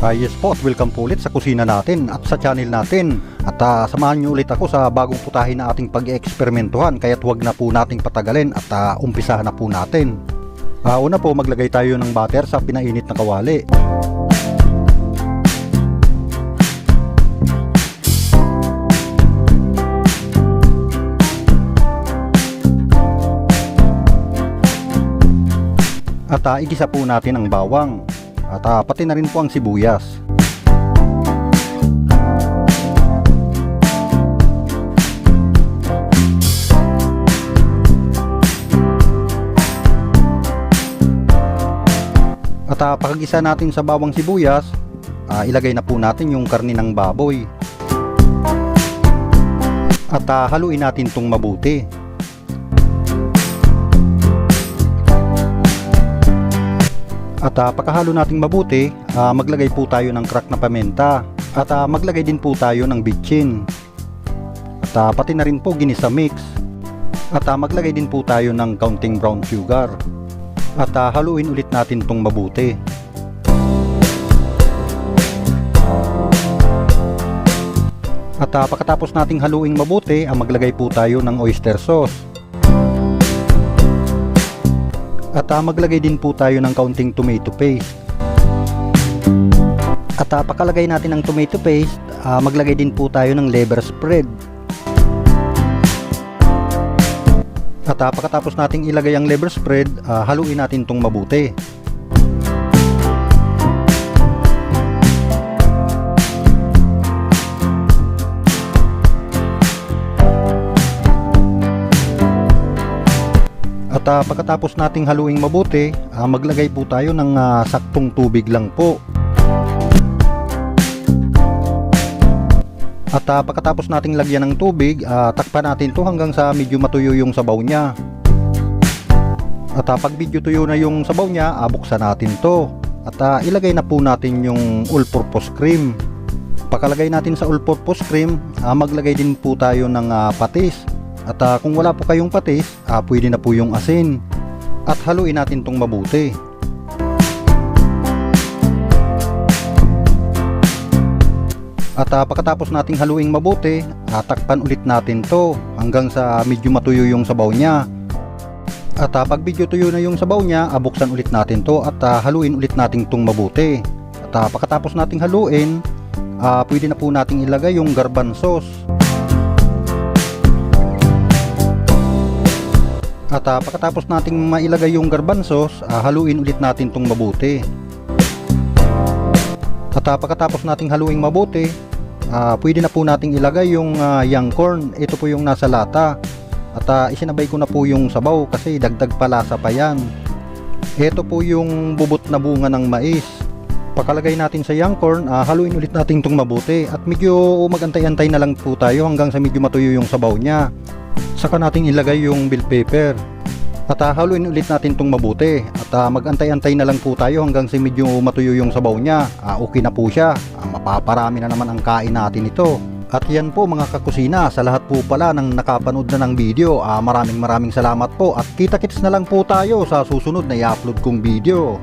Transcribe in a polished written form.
Yes po, at welcome po ulit sa kusina natin at sa channel natin. At samahan nyo ulit ako sa bagong putahe na ating pag-eksperimentuhan. Kaya't huwag na po nating patagalin at umpisahan na po natin. Una po, maglagay tayo ng butter sa pinainit na kawali. At igisa po natin ang bawang. At pati na rin po ang sibuyas. At pagkagisa natin sa bawang sibuyas, ilagay na po natin yung karne ng baboy. At haluin natin itong mabuti. At pagkahalo nating mabuti, maglagay po tayo ng crack na paminta. At maglagay din po tayo ng bitchin. At pati na rin po ginisa mix. At maglagay din po tayo ng kaunting brown sugar. At haluin ulit natin itong mabuti. At pagkatapos nating haluin mabuti, maglagay po tayo ng oyster sauce. At maglagay din po tayo ng kaunting tomato paste. At pagkalagay natin ng tomato paste, maglagay din po tayo ng liver spread. At pagkatapos nating ilagay ang liver spread, haluin natin itong mabuti. At pagkatapos nating haluing mabuti, maglagay po tayo ng saktong tubig lang po. At pagkatapos nating lagyan ng tubig, takpan natin to hanggang sa medyo matuyo yung sabaw niya. At pag medyo tuyo na yung sabaw niya, buksan natin to. At ilagay na po natin yung all-purpose cream. Pagkalagay natin sa all-purpose cream, maglagay din po tayo ng patis. At kung wala po kayong patis, pwede na po yung asin. At haluin natin itong mabuti. At pagkatapos nating haluing mabuti, takpan ulit natin to hanggang sa medyo matuyo yung sabaw niya. At pag medyo tuyo na yung sabaw niya, buksan ulit natin to at haluin ulit natin itong mabuti. At pagkatapos nating haluin, pwede na po nating ilagay yung garbanzos. At pagkatapos nating mailagay yung garbanzos, haluin ulit natin itong mabuti. At pagkatapos nating haluin mabuti, pwede na po nating ilagay yung young corn. Ito po yung nasa lata. At isinabay ko na po yung sabaw kasi dagdag palasa pa yan. Ito po yung bubot na bunga ng mais. Pagkalagay natin sa young corn, haluin ulit natin itong mabuti. At medyo magantay-antay na lang po tayo hanggang sa medyo matuyo yung sabaw niya. Saka natin ilagay yung bell pepper. At haluin ulit natin itong mabuti. At magantay-antay na lang po tayo hanggang sa medyo matuyo yung sabaw niya. Okay na po siya. Mapaparami na naman ang kain natin ito. At yan po mga kakusina, sa lahat po pala ng nakapanood na ng video, maraming salamat po. At kita-kits na lang po tayo sa susunod na i-upload kong video.